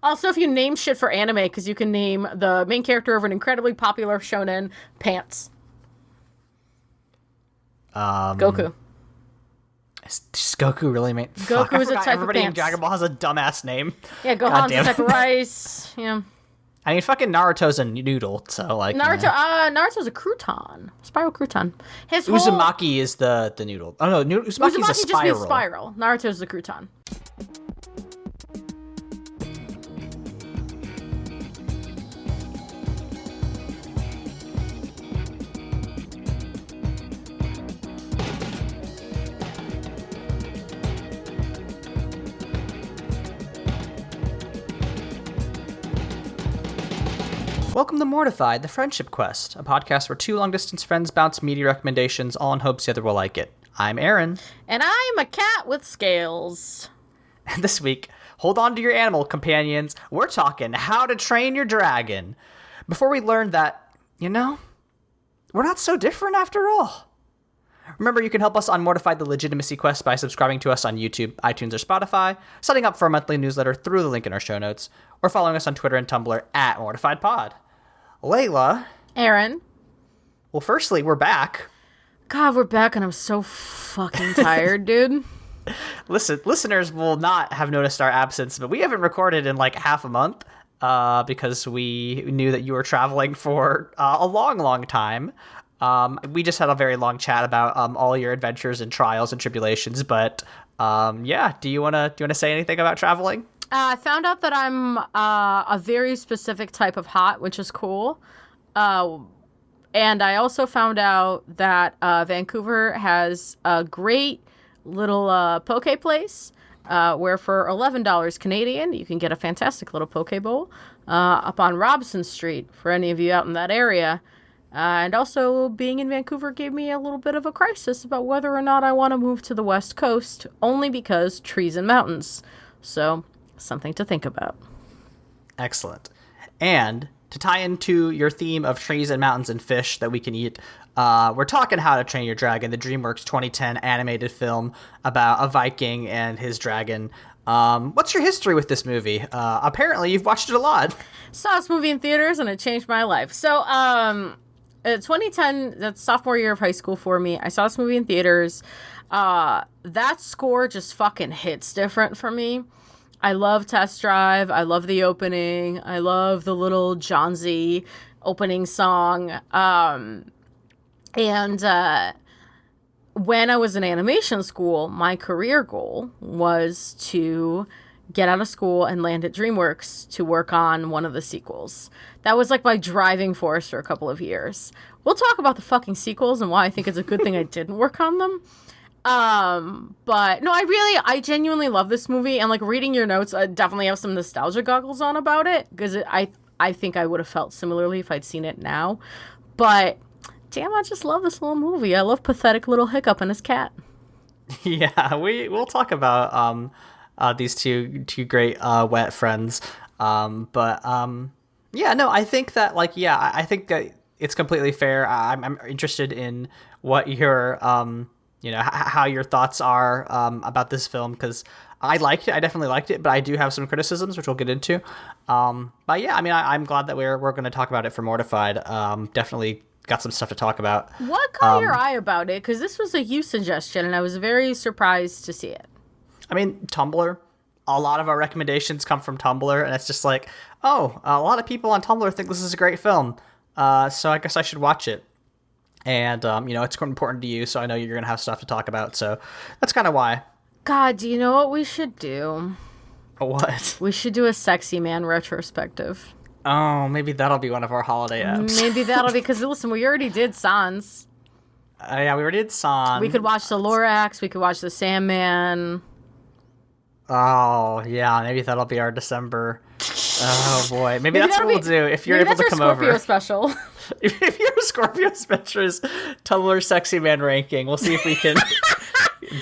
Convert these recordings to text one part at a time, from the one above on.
Also, if you name shit for anime, because you can name the main character of an incredibly popular shonen Pants. Goku. Does Goku really make... Goku is a type of pants. Everybody in Dragon Ball has a dumbass name. Yeah, Gohan's a type of rice. Yeah. I mean, fucking Naruto's a noodle, so like... Naruto's a crouton. Spiral crouton. Uzumaki is the noodle. Oh, no, Uzumaki's a spiral. Just means spiral. Naruto's the crouton. Welcome to Mortified, the Friendship Quest, a podcast where two long-distance friends bounce media recommendations, all in hopes the other will like it. I'm Aaron. And I'm a cat with scales. And this week, hold on to your animal companions, we're talking How to Train Your Dragon. Before we learn that, we're not so different after all. Remember, you can help us on Mortified the Legitimacy Quest by subscribing to us on YouTube, iTunes, or Spotify, signing up for a monthly newsletter through the link in our show notes, or following us on Twitter and Tumblr at MortifiedPod. Leyla. Aaron. Well, firstly, we're back. God, we're back, and I'm so fucking tired, dude. Listeners will not have noticed our absence, but we haven't recorded in like half a month because we knew that you were traveling for a long, long time. We just had a very long chat about all your adventures and trials and tribulations. But do you wanna say anything about traveling? I found out that I'm a very specific type of hot, which is cool. And I also found out that Vancouver has a great little poke place where for $11 Canadian, you can get a fantastic little poke bowl up on Robson Street for any of you out in that area. And also, being in Vancouver gave me a little bit of a crisis about whether or not I want to move to the West Coast, only because trees and mountains. So, something to think about. Excellent. And to tie into your theme of trees and mountains and fish that we can eat, we're talking How to Train Your Dragon, the DreamWorks 2010 animated film about a Viking and his dragon. What's your history with this movie? Apparently, you've watched it a lot. Saw this movie in theaters, and it changed my life. So, 2010, that's sophomore year of high school for me. I saw this movie in theaters. That score just fucking hits different for me. I love Test Drive. I love the opening. I love the little Johnsy opening song. And when I was in animation school, my career goal was to get out of school and land at DreamWorks to work on one of the sequels. That was like my driving force for a couple of years. We'll talk about the fucking sequels and why I think it's a good thing I didn't work on them. But no, I genuinely love this movie, and like reading your notes, I definitely have some nostalgia goggles on about it, because I think I would have felt similarly if I'd seen it now. But damn, I just love this little movie. I love pathetic little Hiccup and his cat. Yeah, we'll talk about these two great wet friends. I think that I think that it's completely fair. I'm interested in what your how your thoughts are about this film, because I liked it. I definitely liked it, but I do have some criticisms, which we'll get into. I'm glad that we're going to talk about it for Mortified. Definitely got some stuff to talk about. What caught your eye about it? Because this was a you suggestion, and I was very surprised to see it. I mean, Tumblr. A lot of our recommendations come from Tumblr, and it's just like, oh, a lot of people on Tumblr think this is a great film, so I guess I should watch it. And, it's important to you, so I know you're going to have stuff to talk about, so that's kind of why. God, do you know what we should do? What? We should do a Sexy Man retrospective. Oh, maybe that'll be one of our holiday apps. Maybe that'll be, because listen, we already did Sans. Yeah, we already did Sans. We could watch the Lorax, we could watch the Sandman. Oh, yeah, maybe that'll be our December. Oh, boy. Maybe that's what we'll do if you're able to come over. Maybe that's our Scorpio special. If you're a Scorpio specialist, Tumblr Sexy Man ranking, we'll see if we can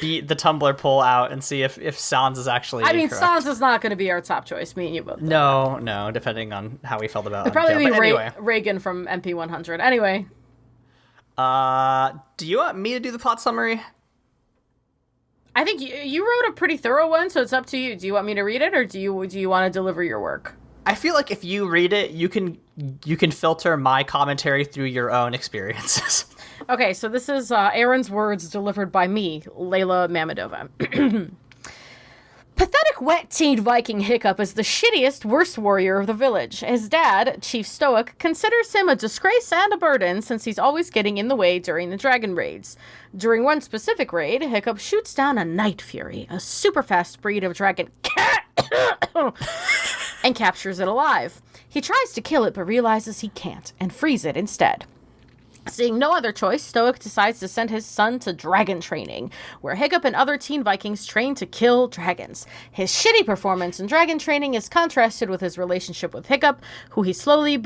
beat the Tumblr poll out and see if Sans is actually correct. Sans is not going to be our top choice. Me and you both. No, depending on how we felt about it. It'd probably be Reagan from MP100. Anyway. Do you want me to do the plot summary? I think you wrote a pretty thorough one, so it's up to you. Do you want me to read it, or do you want to deliver your work? I feel like if you read it, you can filter my commentary through your own experiences. Okay, so this is Aaron's words delivered by me, Leyla Mamedova. Pathetic wet teen Viking Hiccup is the shittiest, worst warrior of the village. His dad, Chief Stoic, considers him a disgrace and a burden since he's always getting in the way during the dragon raids. During one specific raid, Hiccup shoots down a Night Fury, a super fast breed of dragon and captures it alive. He tries to kill it but realizes he can't and frees it instead. Seeing no other choice, Stoic decides to send his son to dragon training, where Hiccup and other teen Vikings train to kill dragons. His shitty performance in dragon training is contrasted with his relationship with Hiccup, who he slowly...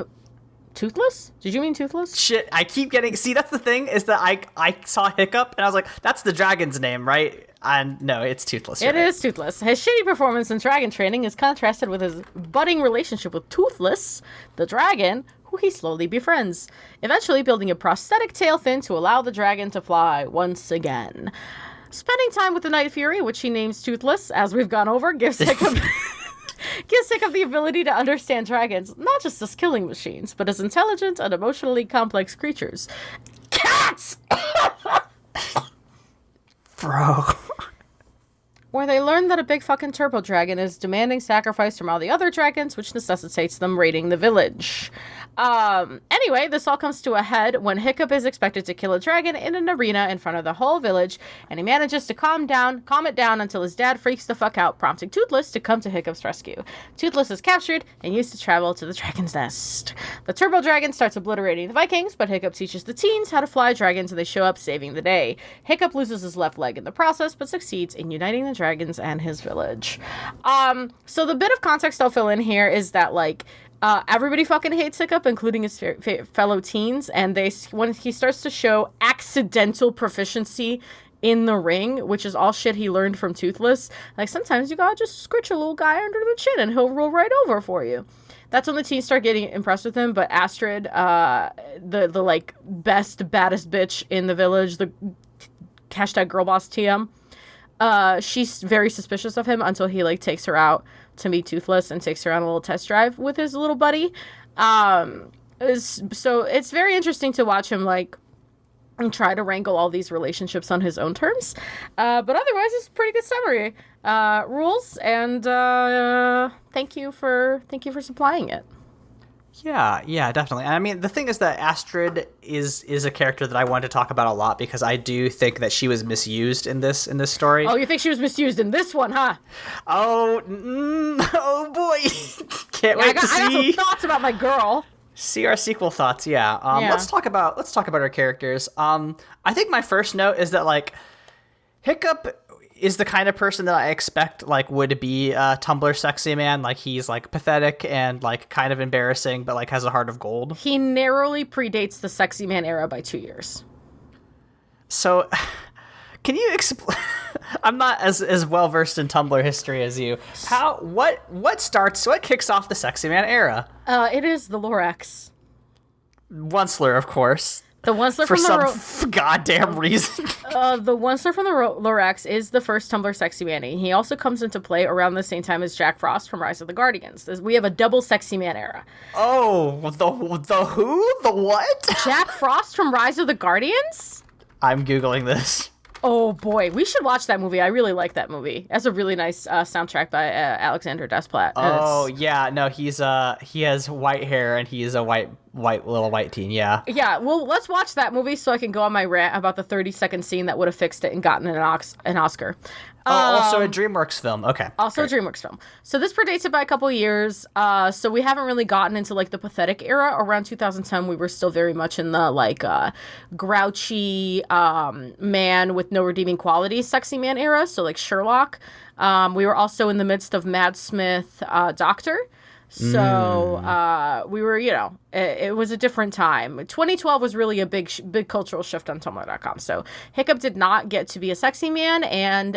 Toothless? Did you mean Toothless? Shit, I keep getting... See, that's the thing, is that I saw Hiccup, and I was like, that's the dragon's name, right? And no, it's Toothless. It is Toothless. His shitty performance in dragon training is contrasted with his budding relationship with Toothless, the dragon, who he slowly befriends, eventually building a prosthetic tail fin to allow the dragon to fly once again. Spending time with the Night Fury, which he names Toothless, as we've gone over, gives Hiccup the ability to understand dragons, not just as killing machines, but as intelligent and emotionally complex creatures. Cats! Bro. Where they learn that a big fucking turbo dragon is demanding sacrifice from all the other dragons, which necessitates them raiding the village. Anyway, this all comes to a head when Hiccup is expected to kill a dragon in an arena in front of the whole village, and he manages to calm it down until his dad freaks the fuck out, prompting Toothless to come to Hiccup's rescue. Toothless is captured and used to travel to the dragon's nest. The turbo dragon starts obliterating the Vikings, but Hiccup teaches the teens how to fly dragons and they show up saving the day. Hiccup loses his left leg in the process, but succeeds in uniting the dragons and his village. So the bit of context I'll fill in here is that, like, everybody fucking hates Hiccup, including his fellow teens, and when he starts to show accidental proficiency in the ring, which is all shit he learned from Toothless, like, sometimes you gotta just scritch a little guy under the chin and he'll roll right over for you. That's when the teens start getting impressed with him, but Astrid, the like, best, baddest bitch in the village, the hashtag girlboss TM, she's very suspicious of him until he, like, takes her out to meet Toothless and takes her on a little test drive with his little buddy. So it's very interesting to watch him, like, try to wrangle all these relationships on his own terms. But otherwise, it's a pretty good summary. Rules, and thank you for supplying it. Yeah, definitely. And I mean, the thing is that Astrid is a character that I want to talk about a lot because I do think that she was misused in this story. Oh, you think she was misused in this one, huh? Oh boy. Can't wait to see. I got some thoughts about my girl. See our sequel thoughts, yeah. Let's talk about our characters. I think my first note is that, like, Hiccup is the kind of person that I expect, like, would be a Tumblr sexy man. Like, he's, like, pathetic and, like, kind of embarrassing, but, like, has a heart of gold. He narrowly predates the sexy man era by 2 years. So, can you explain? I'm not as well versed in Tumblr history as you. What kicks off the sexy man era? It is the Lorax. Onceler, of course. The Onceler for from some goddamn reason. The Onceler from the Lorax is the first Tumblr sexy man. He also comes into play around the same time as Jack Frost from Rise of the Guardians. We have a double sexy man era. Oh, the who? The what? Jack Frost from Rise of the Guardians? I'm Googling this. Oh boy, we should watch that movie. I really like that movie. It has a really nice soundtrack by Alexander Desplat. Oh yeah, no, he has white hair and he is a white little white teen. Yeah. Yeah. Well, let's watch that movie so I can go on my rant about the 30-second scene that would have fixed it and gotten an Oscar. Also a DreamWorks film. Okay. Also great. A DreamWorks film. So this predates it by a couple years. So we haven't really gotten into, like, the pathetic era. Around 2010, we were still very much in the, like, grouchy man with no redeeming qualities sexy man era. So, like, Sherlock. We were also in the midst of Mad Smith Doctor. So we were, it was a different time. 2012 was really a big cultural shift on Tumblr.com. So Hiccup did not get to be a sexy man, and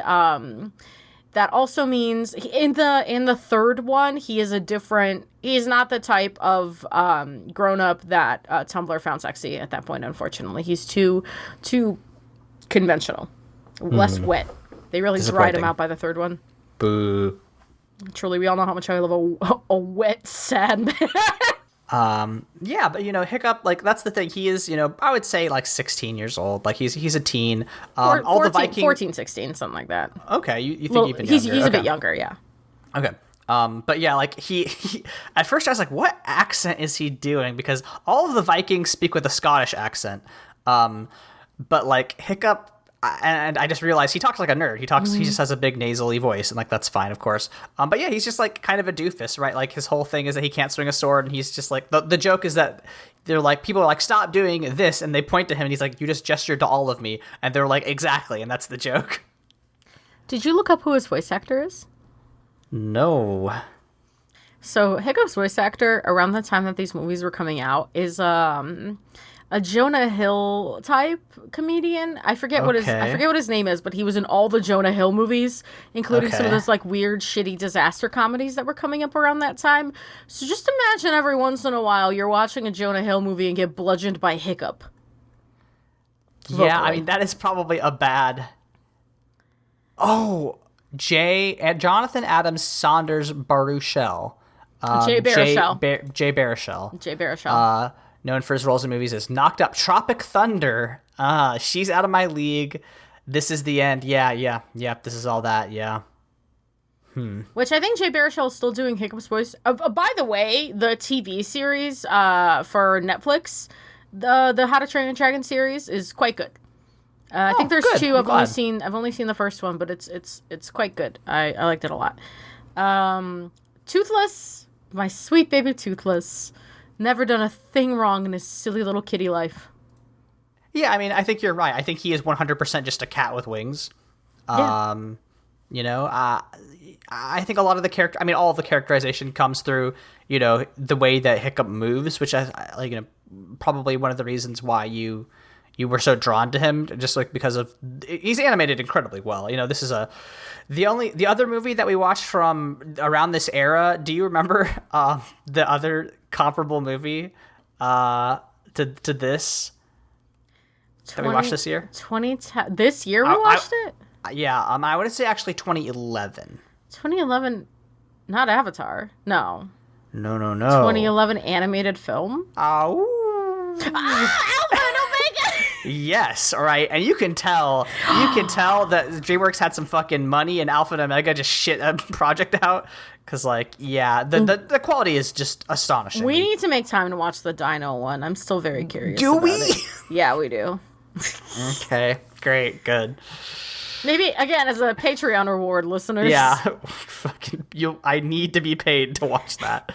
that also means in the third one he's not the type of grown up that Tumblr found sexy at that point. Unfortunately, he's too conventional, less wet. They really dried him out by the third one. Boo. Truly, we all know how much I love a wet, sad man. Yeah, but Hiccup, like, that's the thing. He is, I would say like 16 years old. Like he's a teen. 14, 16, something like that. Okay, you think even younger? He's a bit younger, yeah. Okay. But yeah, like he at first I was like, what accent is he doing? Because all of the Vikings speak with a Scottish accent. But like Hiccup, and I just realized he talks like a nerd. He just has a big nasally voice, and like that's fine, of course. But yeah, he's just like kind of a doofus, right? Like his whole thing is that he can't swing a sword, and he's just like the joke is that they're like, people are like, stop doing this, and they point to him, and he's like, you just gestured to all of me, and they're like, exactly, and that's the joke. Did you look up who his voice actor is? No. So Hiccup's voice actor around the time that these movies were coming out is a Jonah Hill type comedian. I forget what his name is, but he was in all the Jonah Hill movies, including some of those like weird, shitty disaster comedies that were coming up around that time. So just imagine every once in a while you're watching a Jonah Hill movie and get bludgeoned by Hiccup. Vocally. Yeah, I mean that is probably a bad. Oh, Jonathan Adams Saunders Baruchel. Jay Baruchel. Jay Baruchel. Jay Baruchel. Known for his roles in movies as Knocked Up, Tropic Thunder. She's Out of My League. This Is the End. Yeah. This is all that. Yeah. Which I think Jay Baruchel is still doing Hiccup's voice. By the way, the TV series for Netflix, the How to Train Your Dragon series is quite good. I think there's two. I've only seen the first one, but it's quite good. I liked it a lot. Toothless, my sweet baby Toothless. Never done a thing wrong in his silly little kitty life. Yeah, I mean, I think you're right. I think he is 100% just a cat with wings. Yeah. I think a lot of all of the characterization comes through, the way that Hiccup moves, which I like, probably one of the reasons why you were so drawn to him, just like because of he's animated incredibly well. This is the other movie that we watched from around this era. Do you remember the other comparable movie to this that we watched this year? This year we watched it? Yeah, I would say actually 2011. 2011, not Avatar. No. No. 2011 animated film. Oh. Alpha and Omega. Yes, all right, and you can tell that DreamWorks had some fucking money and Alpha and Omega just shit a project out. Because, like, yeah, the quality is just astonishing. We need to make time to watch the Dino one. I'm still very curious. Do we? Yeah, we do. Okay, great, good. Maybe, again, as a Patreon reward, listeners. Yeah, fucking, I need to be paid to watch that.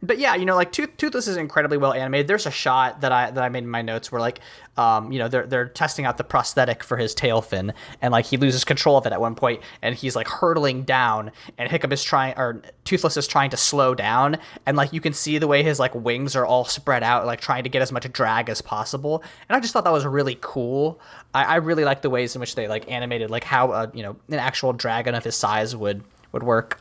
But yeah, like Toothless is incredibly well animated. There's a shot that I made in my notes where like, they're testing out the prosthetic for his tail fin, and like he loses control of it at one point, and he's like hurtling down, and Toothless is trying to slow down, and like you can see the way his like wings are all spread out, like trying to get as much drag as possible. And I just thought that was really cool. I really like the ways in which they like animated like how an actual dragon of his size would work.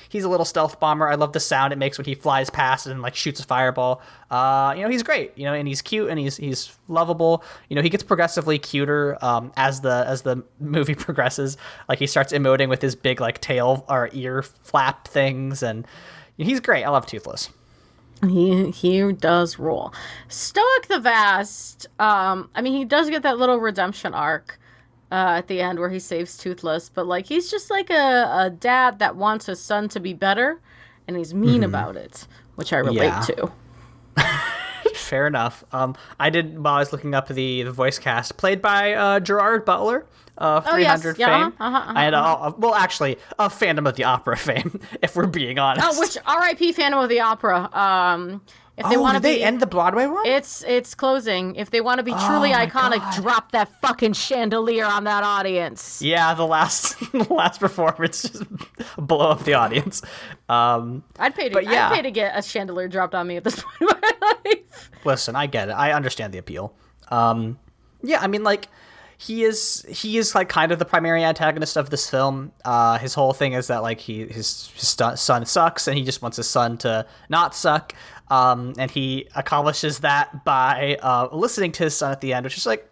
He's a little stealth bomber. I love the sound it makes when he flies past and like shoots a fireball. He's great, and he's cute and he's lovable. He gets progressively cuter as the movie progresses. Like he starts emoting with his big like tail or ear flap things, and he's great. I love Toothless. He does rule. Stoic the Vast, he does get that little redemption arc at the end where he saves Toothless, but like he's just like a dad that wants his son to be better, and he's mean about it, which I relate to. Fair enough. I did, while I was looking up the voice cast, played by Gerard Butler of 300 fame. And actually, of Phantom of the Opera fame, if we're being honest. Oh, which R.I.P. Phantom of the Opera. If they want to they end the Broadway one? It's closing. If they want to be truly iconic, drop that fucking chandelier on that audience. Yeah, the last performance just blow up the audience. I'd pay to get a chandelier dropped on me at this point in my life. Listen, I get it. I understand the appeal. He is like kind of the primary antagonist of this film. His whole thing is that like his son sucks, and he just wants his son to not suck. And he accomplishes that by listening to his son at the end, which is like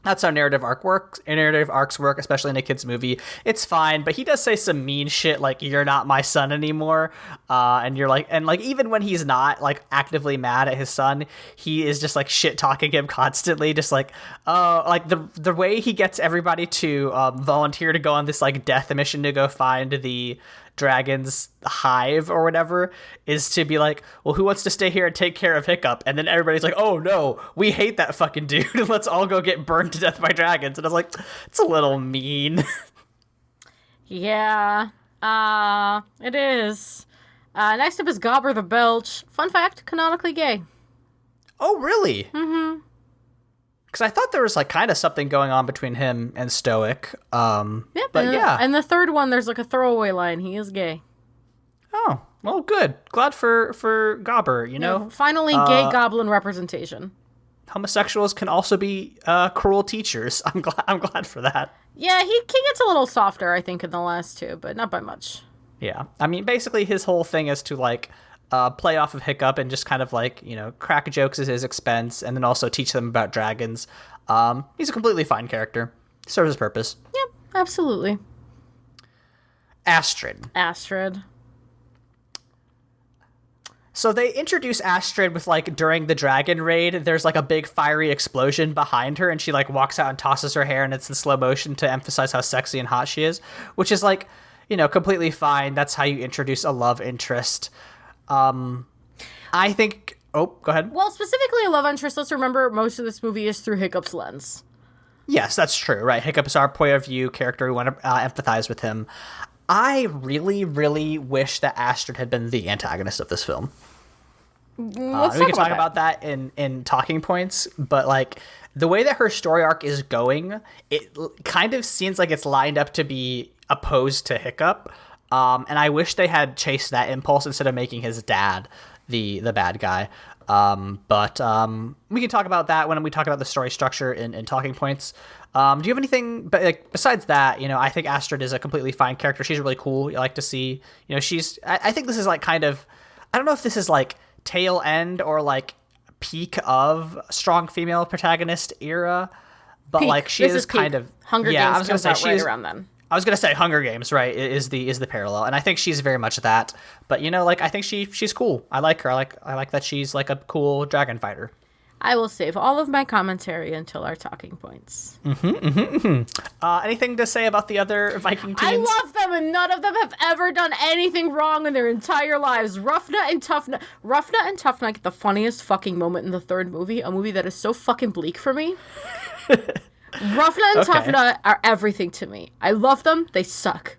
That's how narrative arcs work, especially in a kid's movie. It's fine, but he does say some mean shit like "you're not my son anymore," and you're like, and like even when he's not like actively mad at his son, he is just like shit talking him constantly, just like like the way he gets everybody to volunteer to go on this like death mission to go find the dragon's hive or whatever is to be like, well, who wants to stay here and take care of Hiccup? And then everybody's like, oh no, we hate that fucking dude. Let's all go get burned to death by dragons. And I was like, it's a little mean. Yeah, it is. Next up is Gobber the Belch. Fun fact, canonically gay. Oh, really? Mm-hmm. Because I thought there was like kind of something going on between him and Stoic. Yep, but yeah. And the third one, there's like a throwaway line. He is gay. Oh, well, good. Glad for Gobber, you know? Yeah, finally, gay goblin representation. Homosexuals can also be cruel teachers. I'm glad for that. Yeah, he gets a little softer, I think, in the last two, but not by much. Yeah. I mean, basically his whole thing is to like play off of Hiccup and just kind of like, you know, crack jokes at his expense and then also teach them about dragons. He's a completely fine character. Serves his purpose. Yep, absolutely. Astrid. So they introduce Astrid with like during the dragon raid, there's like a big fiery explosion behind her and she like walks out and tosses her hair and it's in slow motion to emphasize how sexy and hot she is, which is like, you know, completely fine. That's how you introduce a love interest. I think... Oh, go ahead. Well, specifically a love interest, let's remember most of this movie is through Hiccup's lens. Yes, that's true, right? Hiccup is our point of view character. We want to empathize with him. I really, really wish that Astrid had been the antagonist of this film. We can talk about that in talking points, but like the way that her story arc is going, it kind of seems like it's lined up to be opposed to Hiccup. And I wish they had chased that impulse instead of making his dad the bad guy. But we can talk about that when we talk about the story structure in talking points. Do you have anything but like besides that? You know, I think Astrid is a completely fine character. She's really cool. You like to see. You know, I think this is like kind of. I don't know if this is like tail end or like peak of strong female protagonist era, but peak. Like she is kind of Hunger Games. I was going to say she's right around then. I was gonna say Hunger Games, right? Is the parallel, and I think she's very much that. But you know, like I think she's cool. I like her. I like that she's like a cool dragon fighter. I will save all of my commentary until our talking points. Anything to say about the other Viking teens? I love them, and none of them have ever done anything wrong in their entire lives. Roughnut and Toughnut get the funniest fucking moment in the third movie, a movie that is so fucking bleak for me. Roughnut and Toughnut are everything to me. I love them. They suck.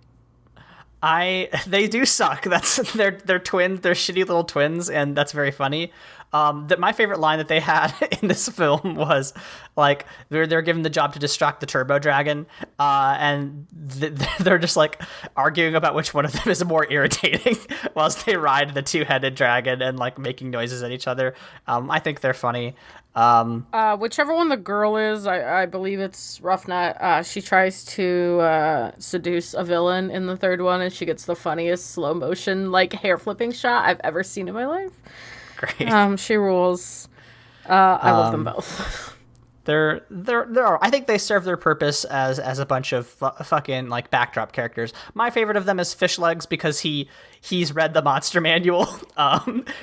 They do suck. That's they're twins. They're shitty little twins, and that's very funny. That my favorite line that they had in this film was like they're given the job to distract the turbo dragon, and they're just like arguing about which one of them is more irritating whilst they ride the two-headed dragon and like making noises at each other. I think they're funny. Whichever one the girl is, I believe it's Roughnut. She tries to seduce a villain in the third one, and she gets the funniest slow motion like hair flipping shot I've ever seen in my life. Great. She rules. I love them both. They're I think they serve their purpose as a bunch of fucking like backdrop characters. My favorite of them is Fishlegs because he's read the monster manual.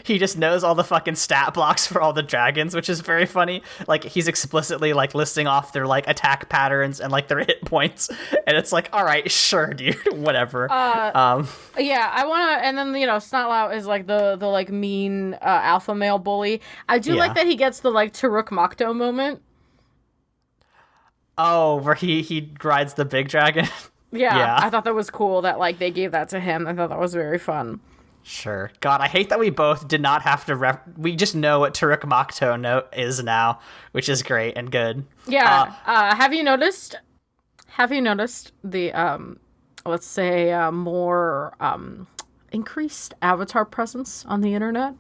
He just knows all the fucking stat blocks for all the dragons, which is very funny. Like he's explicitly like listing off their like attack patterns and like their hit points, and it's like, all right, sure, dude, whatever. Yeah, I want to, and then you know, Snotlout is like the like mean alpha male bully. I do like that he gets the like Taruk Makto moment. Oh, where he rides the big dragon? Yeah, I thought that was cool that, like, they gave that to him. I thought that was very fun. Sure. God, I hate that we both did not have to we just know what Taruk Makto is now, which is great and good. Yeah. Have you noticed the, let's say, more increased Avatar presence on the internet?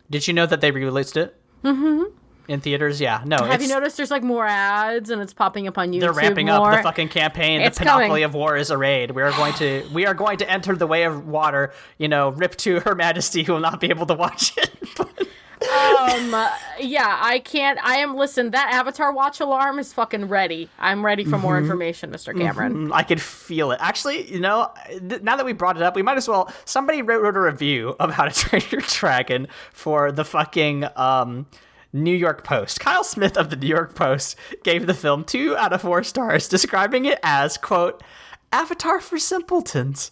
Did you know that they re-released it? Mm-hmm. In theaters, yeah. No. Have you noticed there's like more ads and it's popping up on YouTube? They're ramping more? Up the fucking campaign. The panoply of war is arrayed. We are going to enter the way of water. You know, rip to Her Majesty, who will not be able to watch it. Yeah, I can't. Listen, that Avatar watch alarm is fucking ready. I'm ready for more information, Mr. Cameron. I could feel it. Actually, now that we brought it up, we might as well. Somebody wrote a review of How to Train Your Dragon for the fucking New York Post. Kyle Smith of the New York Post gave the film 2 out of 4 stars, describing it as, quote, Avatar for simpletons.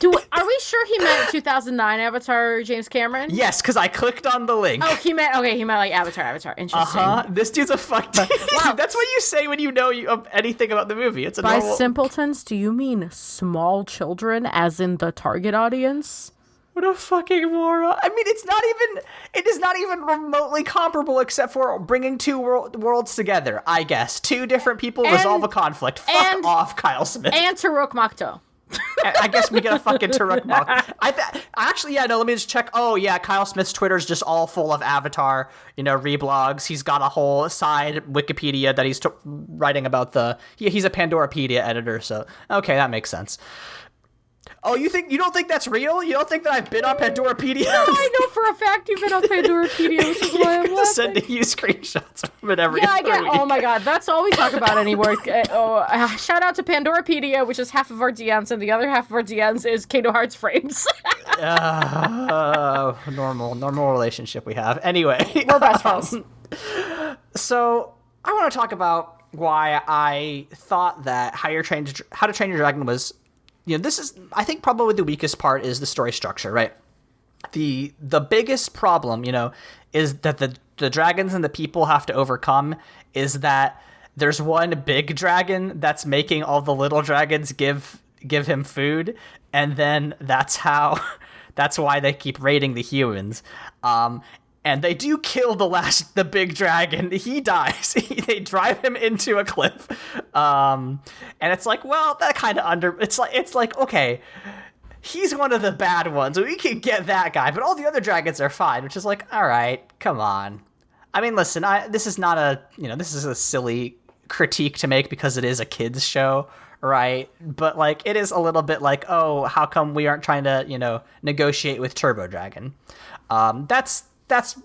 Are we sure he meant 2009 Avatar, James Cameron? Yes, because I clicked on the link. Oh, he meant like Avatar. Interesting. This dude's a fuck. Wow, that's what you say when you know anything about the movie. It's a By normal... simpletons, do you mean small children, as in the target audience? What a fucking moron. I mean, it is not even remotely comparable except for bringing two worlds together, I guess. Two different people resolve a conflict. Fuck off, Kyle Smith. And Taruk Makto. I guess we get a fucking Taruk mock. Actually, yeah, no, let me just check. Oh, yeah, Kyle Smith's Twitter's just all full of Avatar, reblogs. He's got a whole side Wikipedia that he's writing about he's a Pandorapedia editor, so, okay, that makes sense. Oh, you don't think that's real? You don't think that I've been on Pandorapedia? No, I know for a fact you've been on Pandorapedia, which is why I'm laughing. Sending you screenshots from it every week. Oh my god, that's all we talk about anymore. Shout out to Pandorapedia, which is half of our DMs, and the other half of our DMs is Kingdom Hearts frames. Normal relationship we have. Anyway. We're best friends. So, I want to talk about why I thought that How to Train Your Dragon was... this is, I think, probably the weakest part is the story structure, right? The biggest problem, is that the dragons and the people have to overcome is that there's one big dragon that's making all the little dragons give him food, and then that's why they keep raiding the humans. And they do kill the big dragon. He dies. They drive him into a cliff. And it's like, well, that kind of it's like, okay, he's one of the bad ones. We can get that guy, but all the other dragons are fine, which is like, all right, come on. I mean, listen, this is not this is a silly critique to make because it is a kids show, right? But like, it is a little bit like, oh, how come we aren't trying to, negotiate with Turbo Dragon? That's that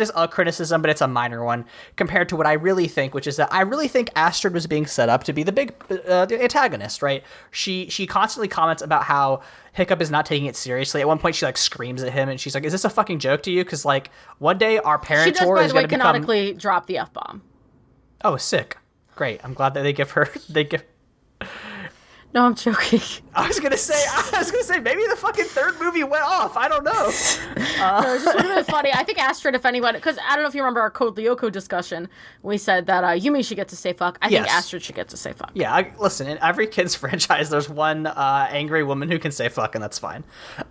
is a criticism, but it's a minor one compared to what I really think, which is that I really think Astrid was being set up to be the big the antagonist, right? She constantly comments about how Hiccup is not taking it seriously. At one point, she like screams at him, and she's like, "Is this a fucking joke to you?" Because like one day our parent tour is going to become... canonically drop the F-bomb. Oh, sick! Great. I'm glad that they give. No, I'm joking. I was gonna say maybe the fucking third movie went off. I don't know. No, it just would have been funny. I think Astrid, if anyone, because I don't know if you remember our Code Lyoko discussion, we said that Yumi should get to say fuck. I think Astrid should get to say fuck. Yeah, listen, in every kid's franchise, there's one angry woman who can say fuck, and that's fine.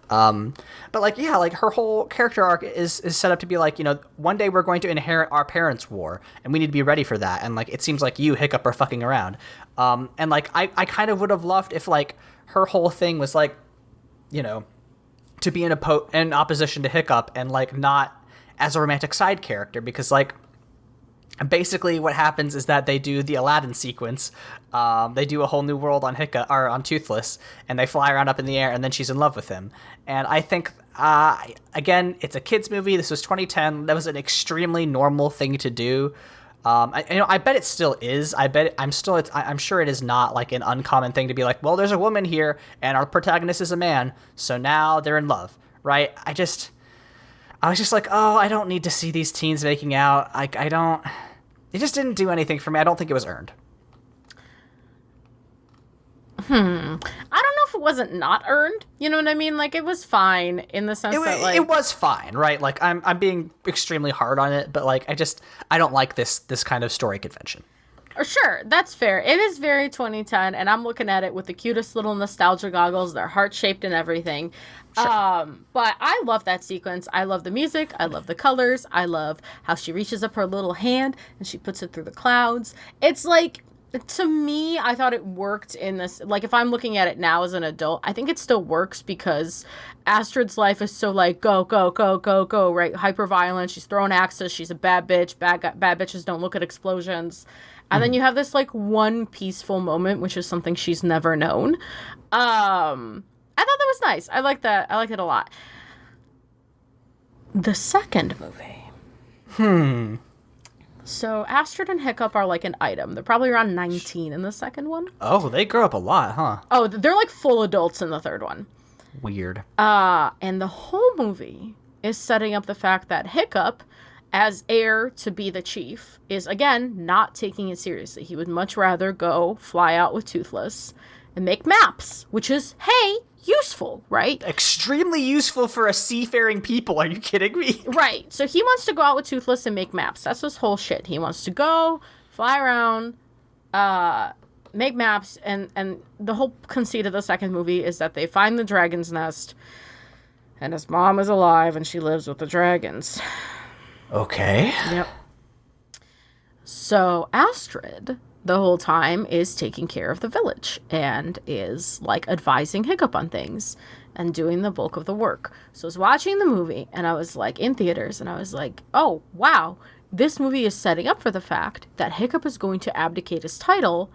But like, yeah, like her whole character arc is set up to be like, one day we're going to inherit our parents' war, and we need to be ready for that. And like, it seems like you, Hiccup, are fucking around. And like, I kind of would have loved if like her whole thing was like, to be in opposition to Hiccup and like not as a romantic side character, because like basically what happens is that they do the Aladdin sequence. They do a whole new world on Hiccup or on Toothless, and they fly around up in the air, and then she's in love with him. And I think again, it's a kids movie. This was 2010. That was an extremely normal thing to do. I bet it still is. I'm sure it is not like an uncommon thing to be like, well, there's a woman here and our protagonist is a man, so now they're in love, right? I was just like, oh, I don't need to see these teens making out. It just didn't do anything for me. I don't think it was earned. I don't know if it wasn't not earned. You know what I mean? Like, it was fine in the sense that, like... It was fine, right? Like, I'm being extremely hard on it, but, like, I don't like this kind of story convention. Sure, that's fair. It is very 2010, and I'm looking at it with the cutest little nostalgia goggles. They're heart-shaped and everything. Sure. But I love that sequence. I love the music. I love the colors. I love how she reaches up her little hand, and she puts it through the clouds. It's like... To me, I thought it worked in this, like, if I'm looking at it now as an adult, I think it still works because Astrid's life is so, like, go, go, go, go, go, right? Hyper-violent, she's throwing axes, she's a bad bitch, bad bitches don't look at explosions. And then you have this, like, one peaceful moment, which is something she's never known. I thought that was nice. I like that. I liked it a lot. the second movie. So Astrid and Hiccup are like an item. They're probably around 19 in the second one. Oh, they grow up a lot, huh? Oh, they're like full adults in the third one. Weird. And the whole movie is setting up the fact that Hiccup, as heir to be the chief, is, again, not taking it seriously. He would much rather go fly out with Toothless and make maps, which is, hey, useful, right? Extremely useful for a seafaring people. Are you kidding me? Right. So he wants to go out with Toothless and make maps. That's his whole shit. He wants to go, fly around, make maps, and the whole conceit of the second movie is that they find the dragon's nest, and his mom is alive, and she lives with the dragons. Okay. Yep. So Astrid, the whole time, is taking care of the village and is, like, advising Hiccup on things and doing the bulk of the work. So I was watching the movie, and I was, like, in theaters, and I was like, oh, wow, this movie is setting up for the fact that Hiccup is going to abdicate his title,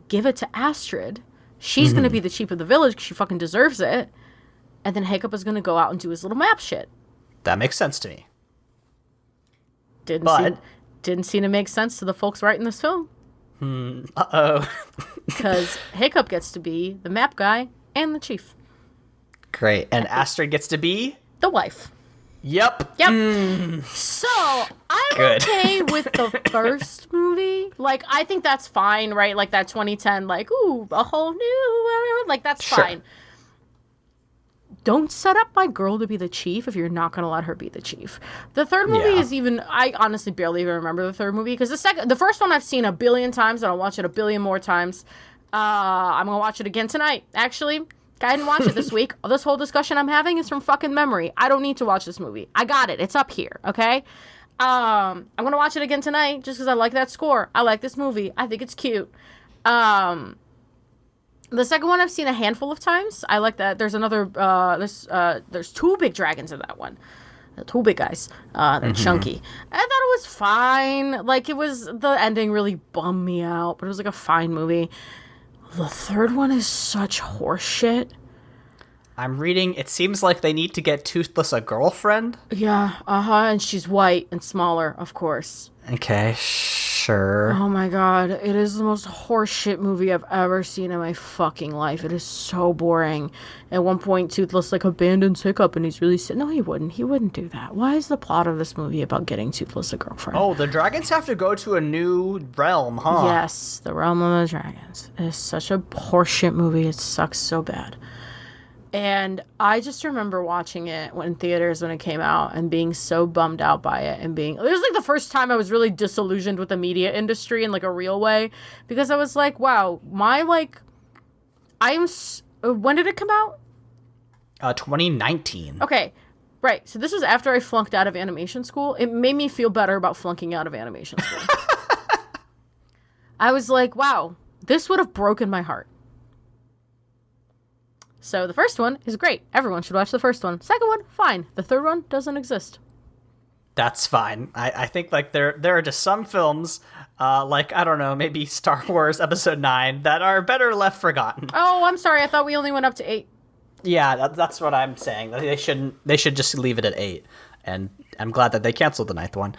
give it to Astrid. She's going to be the chief of the village because she fucking deserves it. And then Hiccup is going to go out and do his little map shit. That makes sense to me. Didn't seem to make sense to the folks writing this film. Uh-oh. Because Hiccup gets to be the map guy and the chief. Great. And Astrid gets to be? The wife. Yep. So, I'm Good. okay with the first movie. Like, I think that's fine, right? Like, that 2010, like, ooh, a whole new world. Like, that's Sure. fine. Don't set up my girl to be the chief if you're not going to let her be the chief. The third movie is even... I honestly barely even remember the third movie, because the first one I've seen a billion times, and I'll watch it a billion more times. I'm going to watch it again tonight, actually. I didn't watch it this week. This whole discussion I'm having is from fucking memory. I don't need to watch this movie. I got it. It's up here, okay? I'm going to watch it again tonight just because I like that score. I like this movie. I think it's cute. The second one I've seen a handful of times. I like that. There's another, there's two big dragons in that one. Two big guys. They're chunky. I thought it was fine. Like, the ending really bummed me out, but it was like a fine movie. The third one is such horseshit. I'm reading, it seems like they need to get Toothless a girlfriend. Yeah, and she's white and smaller, of course. Okay, sure. Oh my god, it is the most horseshit movie I've ever seen in my fucking life. It is so boring. At one point, Toothless, like, abandons Hiccup, and he's really no, he wouldn't. He wouldn't do that. Why is the plot of this movie about getting Toothless a girlfriend? Oh, the dragons have to go to a new realm, huh? Yes, the realm of the dragons. It is such a horseshit movie. It sucks so bad. And I just remember watching it in theaters when it came out and being so bummed out by it and it was like the first time I was really disillusioned with the media industry in like a real way, because I was like, wow, when did it come out? 2019. Okay, right. So this was after I flunked out of animation school. It made me feel better about flunking out of animation school. I was like, wow, this would have broken my heart. So the first one is great. Everyone should watch the first one. Second one, fine. The third one doesn't exist. That's fine. I think like there are just some films, like, I don't know, maybe Star Wars Episode 9, that are better left forgotten. Oh, I'm sorry. I thought we only went up to 8. Yeah, that's what I'm saying. They should just leave it at 8. And I'm glad that they canceled the 9th one.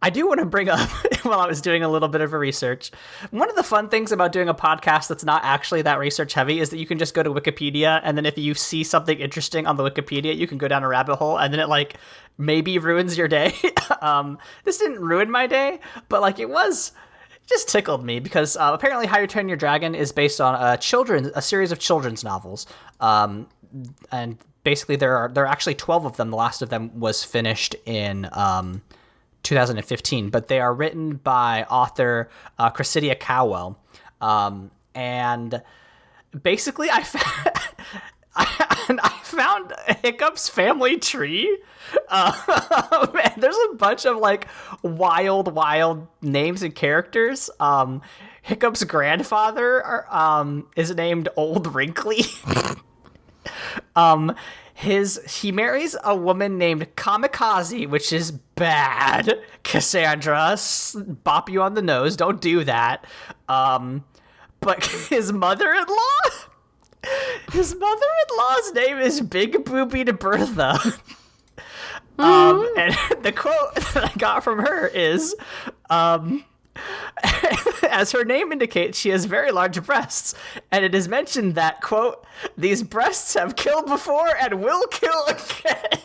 I do want to bring up, while I was doing a little bit of a research, one of the fun things about doing a podcast that's not actually that research heavy is that you can just go to Wikipedia, and then if you see something interesting on the Wikipedia, you can go down a rabbit hole, and then it, like, maybe ruins your day. This didn't ruin my day, but, like, it just tickled me, because apparently How to Train Your Dragon is based on a series of children's novels, and basically there are actually 12 of them. The last of them was finished in 2015, but they are written by author Cressidia Cowell, and basically I found Hiccup's family tree. And there's a bunch of like wild names and characters. Hiccup's grandfather is named Old Wrinkly. He marries a woman named Kamikaze, which is bad. Cassandra, bop you on the nose. Don't do that. But his mother-in-law's name is Big Boobied Bertha. And the quote that I got from her is, as her name indicates, she has very large breasts, and it is mentioned that, quote, these breasts have killed before and will kill again.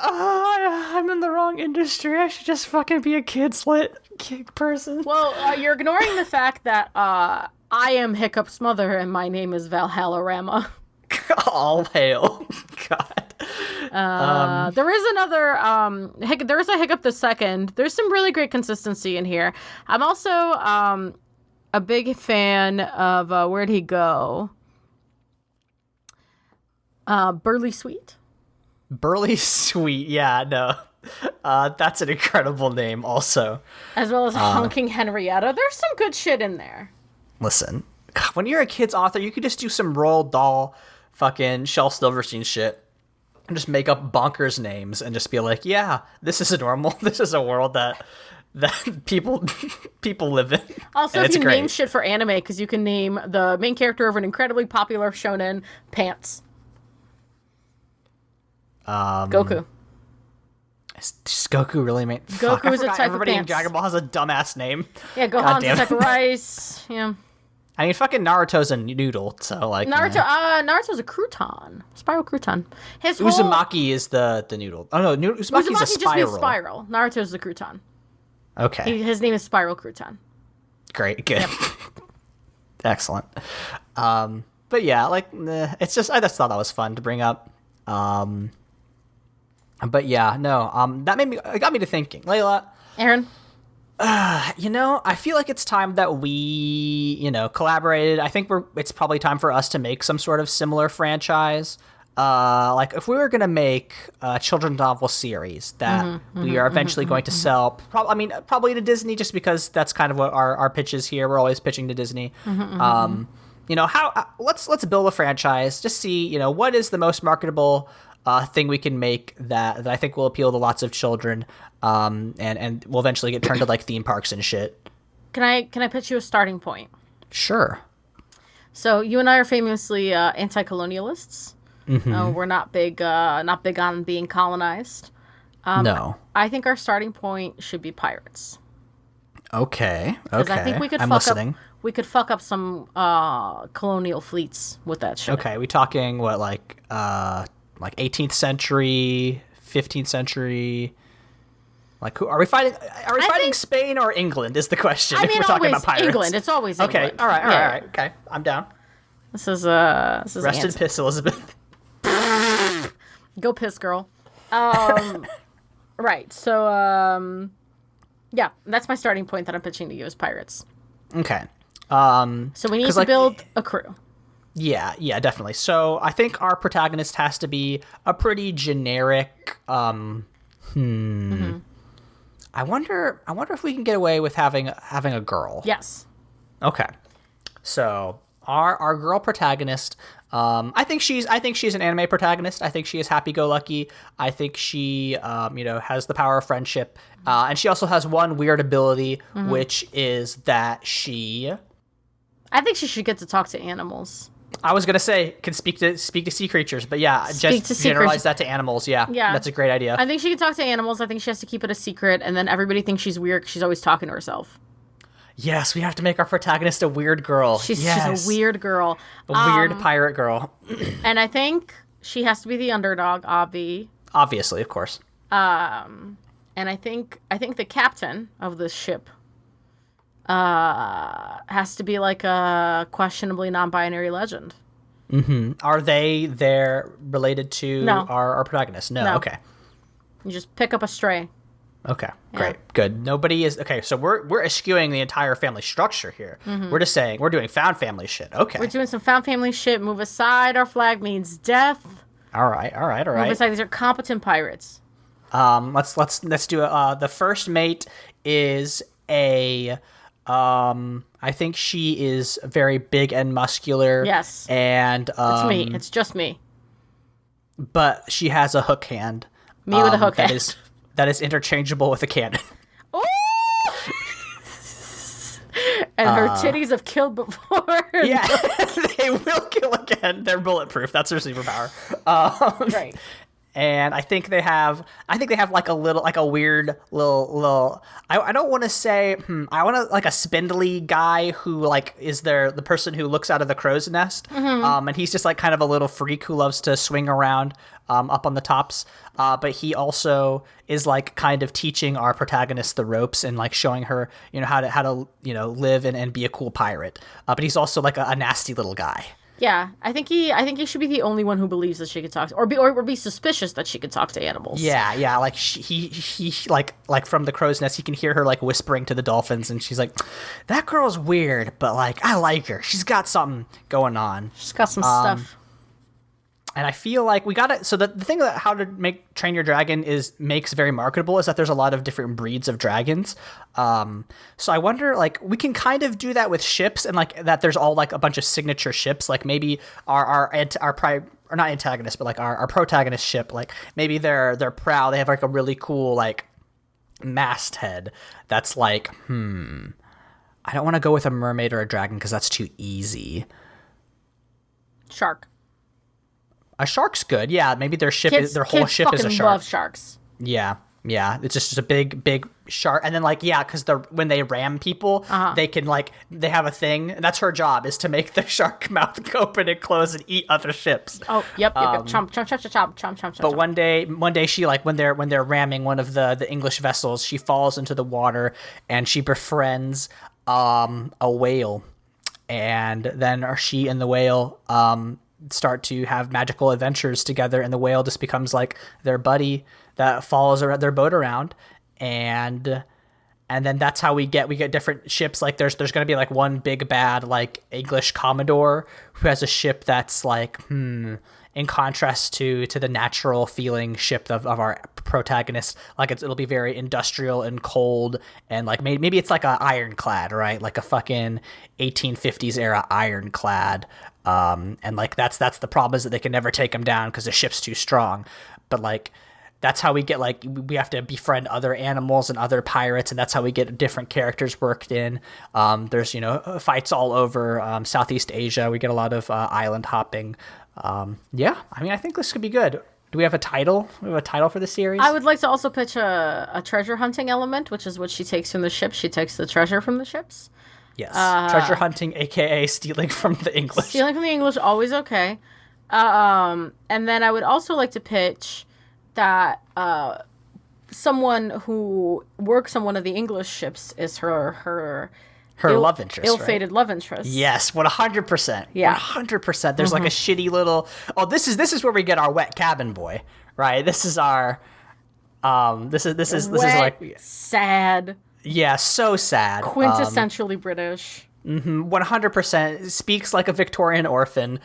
I'm in the wrong industry. I should just fucking be a kid slit person. Well, you're ignoring the fact that I am Hiccup's mother and my name is Valhallarama. All hail. God. There is another, there is a Hiccup the Second. There's some really great consistency in here. I'm also a big fan of, where'd he go? Burly Sweet. Burly Sweet, yeah, no. That's an incredible name also. As well as Honking Henrietta. There's some good shit in there. Listen, when you're a kid's author, you could just do some Roald Dahl fucking Shel Silverstein shit and just make up bonkers names and just be like, yeah, this is a world that people live in. Also, if you name shit for anime, because you can name the main character of an incredibly popular shonen Pants. Goku. Does Goku really make... Goku is a type of everybody pants. in Dragon Ball has a dumbass name. Yeah, Gohan's a type of rice. Yeah. I mean, fucking Naruto's a noodle, so like... Naruto's a crouton. Spiral crouton. Uzumaki is the noodle. Oh no, Uzumaki's a spiral. Just means spiral. Naruto's the crouton. Okay. His name is Spiral Crouton. Great, good. Yep. Excellent. But yeah, like, it's just... I just thought that was fun to bring up. But yeah, no, it got me to thinking. Leyla. Aaron? I feel like it's time that we, collaborated. I think it's probably time for us to make some sort of similar franchise. Like if we were going to make a children's novel series that we are eventually going to sell, probably to Disney, just because that's kind of what our pitch is here. We're always pitching to Disney. Let's build a franchise, just see, what is the most marketable thing we can make that I think will appeal to lots of children, and will eventually get turned to like theme parks and shit. Can I pitch you a starting point? Sure. So you and I are famously anti-colonialists. We're not big on being colonized. No. I think our starting point should be pirates. Okay. Because I think we could fuck up some colonial fleets with that shit. Okay, we talking what, like 18th century, 15th century? Like, who are we fighting? Are we fighting Spain or England? Is the question. I mean, if we're talking about pirates. England. It's always England. Okay. All right. Okay, I'm down. This is Rest in piss, Elizabeth. Go piss, girl. Right. So, yeah, that's my starting point that I'm pitching to you as pirates. Okay. So we need to build a crew. Yeah, definitely. So I think our protagonist has to be a pretty generic. I wonder if we can get away with having a girl. Yes. Okay. So our girl protagonist, I think she's an anime protagonist. I think she is happy-go-lucky. I think she, has the power of friendship, and she also has one weird ability, which is that I think she should get to talk to animals. I was gonna say can speak to sea creatures, but yeah, just generalize that to animals. Yeah, that's a great idea. I think she can talk to animals. I think she has to keep it a secret, and then everybody thinks she's weird because she's always talking to herself. Yes, we have to make our protagonist a weird girl. She's a weird girl. A weird pirate girl. And I think she has to be the underdog, Obviously, of course. And I think the captain of this ship has to be like a questionably non-binary legend. Are they're related to our protagonist? No. Okay. You just pick up a stray. Okay, great, good. Nobody is okay. So we're eschewing the entire family structure here. We're just saying we're doing found family shit. Okay, we're doing some found family shit. Move aside. Our flag means death. All right. Move aside. These are competent pirates. Let's do the first mate is a I think she is very big and muscular. Yes, and it's me. It's just me. But she has a hook hand. Me with a hook hand. That is interchangeable with a cannon. Ooh! And her titties have killed before. Yeah, they will kill again. They're bulletproof. That's their superpower. Right. And I think they have like a weird little. I don't want to say. I want to like a spindly guy who like is the person who looks out of the crow's nest. And he's just like kind of a little freak who loves to swing around up on the tops. But he also is like kind of teaching our protagonist the ropes and like showing her how to live and be a cool pirate. But he's also like a nasty little guy. Yeah, I think he should be the only one who believes that she could talk to, or be suspicious that she could talk to animals. Yeah, like he like from the crow's nest, he can hear her like whispering to the dolphins, and she's like, "That girl's weird, but like I like her. She's got something going on. She's got some stuff." And I feel like we got it. So the thing that how to train your dragon makes very marketable is that there's a lot of different breeds of dragons. So I wonder, like, we can kind of do that with ships, and like that there's all like a bunch of signature ships. Like maybe our not antagonist, but like our protagonist ship. Like maybe they're prow. They have like a really cool like masthead. That's like I don't want to go with a mermaid or a dragon because that's too easy. Shark. A shark's good. Yeah, maybe their whole ship is a shark. Love sharks. Yeah. It's just a big shark, and then like because when they ram people, they can like they have a thing. And that's her job is to make the shark mouth open and close and eat other ships. Oh, yep. Chomp, chomp, chomp, chomp, chomp, chomp. But one day she like when they're ramming one of the English vessels, she falls into the water and she befriends a whale, and then she and the whale start to have magical adventures together, and the whale just becomes like their buddy that follows their boat around, and then that's how we get different ships. Like there's going to be like one big bad like English Commodore who has a ship that's like in contrast to the natural feeling ship of our protagonist. Like it'll be very industrial and cold, and like maybe it's like a ironclad, right? Like a fucking 1850s era ironclad. And like that's the problem is that they can never take them down because the ship's too strong. But like that's how we get like we have to befriend other animals and other pirates, and that's how we get different characters worked in. There's fights all over Southeast Asia. We get a lot of island hopping. Yeah, I mean I think this could be good. Do we have a title? We have a title for the series? I would like to also pitch a treasure hunting element, which is what she takes from the ship. She takes the treasure from the ships. Yes, treasure hunting, aka stealing from the English. Stealing from the English, always okay. And then I would also like to pitch that someone who works on one of the English ships is her love interest, ill-fated right? love interest. Yes, 100%. Yeah, 100%. There's like a shitty little. Oh, this is where we get our wet cabin boy, right? This is our. This is like sad. Yeah, so sad. Quintessentially British. 100% speaks like a Victorian orphan.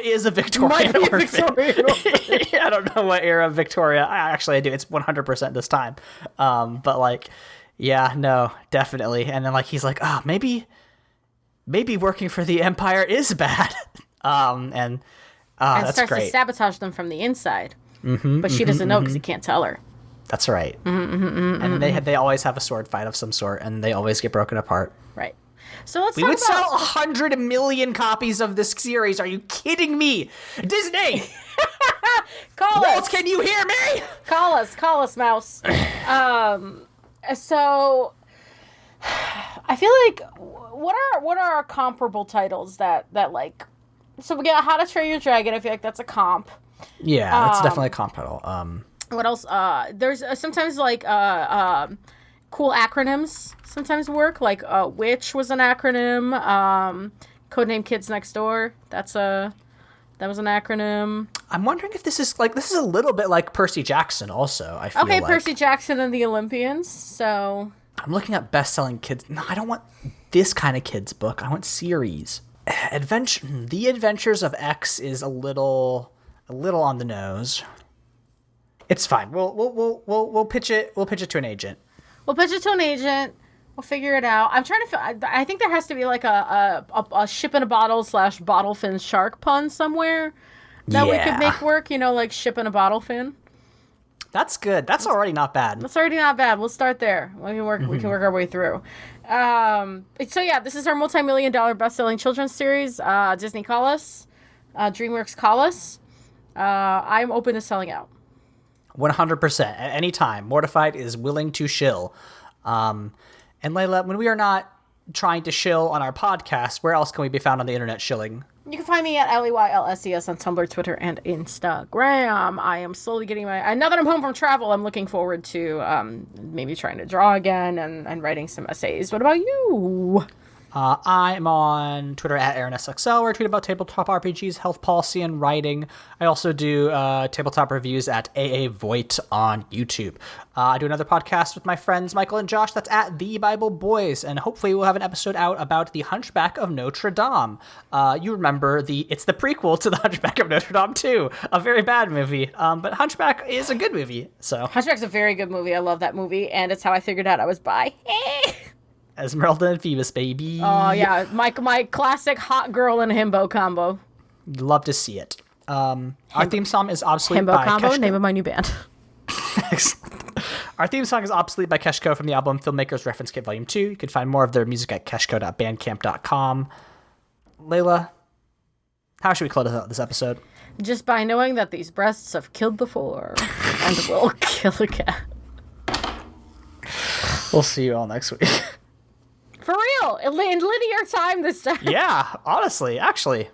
Is a Victorian orphan. Victorian orphan. Yeah, I don't know what era of Victoria. I do. It's 100% this time. But like, yeah, no, definitely. And then like he's like, maybe working for the Empire is bad. And that's starts great. to sabotage them from the inside. But she doesn't know because he can't tell her. That's right. And they always have a sword fight of some sort, and they always get broken apart. Right. So we would sell 100 million copies of this series. Are you kidding me? Disney! Call Walt, us. Can you hear me? Call us, mouse. So I feel like what are comparable titles that like. So we got How to Train Your Dragon. I feel like that's a comp. Yeah, that's definitely a comp title. What else? There's sometimes like cool acronyms sometimes work. Like Witch was an acronym. Codename Kids Next Door. That was an acronym. I'm wondering if this is a little bit like Percy Jackson. Also, I feel like. Percy Jackson and the Olympians. So I'm looking at best-selling kids. No, I don't want this kind of kids book. I want series. The Adventures of X is a little on the nose. It's fine. We'll pitch it. We'll pitch it to an agent. We'll figure it out. I'm trying to. I think there has to be like a ship in a bottle / bottle fin shark pun somewhere that we could make work. Like ship in a bottle fin. That's good. That's already not bad. That's already not bad. We'll start there. We can work our way through. So yeah, this is our multi-million-dollar best-selling children's series. Disney call us. DreamWorks call us. I'm open to selling out. 100%. At any time. Mortified is willing to shill. And Leyla, when we are not trying to shill on our podcast, where else can we be found on the internet shilling? You can find me at LEYLSES on Tumblr, Twitter, and Instagram. I am slowly getting now that I'm home from travel, I'm looking forward to maybe trying to draw again and writing some essays. What about you? I'm on Twitter at AaronSXL, where I tweet about tabletop RPGs, health policy, and writing. I also do tabletop reviews at AA Voigt on YouTube. I do another podcast with my friends Michael and Josh. That's at The Bible Boys, and hopefully we'll have an episode out about The Hunchback of Notre Dame. You remember it's the prequel to The Hunchback of Notre Dame 2, a very bad movie, but Hunchback is a good movie. So Hunchback's a very good movie. I love that movie, and it's how I figured out I was bi. Esmeralda and Phoebus, baby. Oh, yeah. My classic hot girl and himbo combo. Love to see it. Our theme song is Obsolete Himbo by combo, Keshko. name of my new band. Our theme song is Obsolete by Keshko from the album Filmmakers Reference Kit Volume 2. You can find more of their music at keshko.bandcamp.com. Leyla, how should we close out this episode? Just by knowing that these breasts have killed before and will kill again. We'll see you all next week. For real, in linear time this time. Yeah, honestly, actually.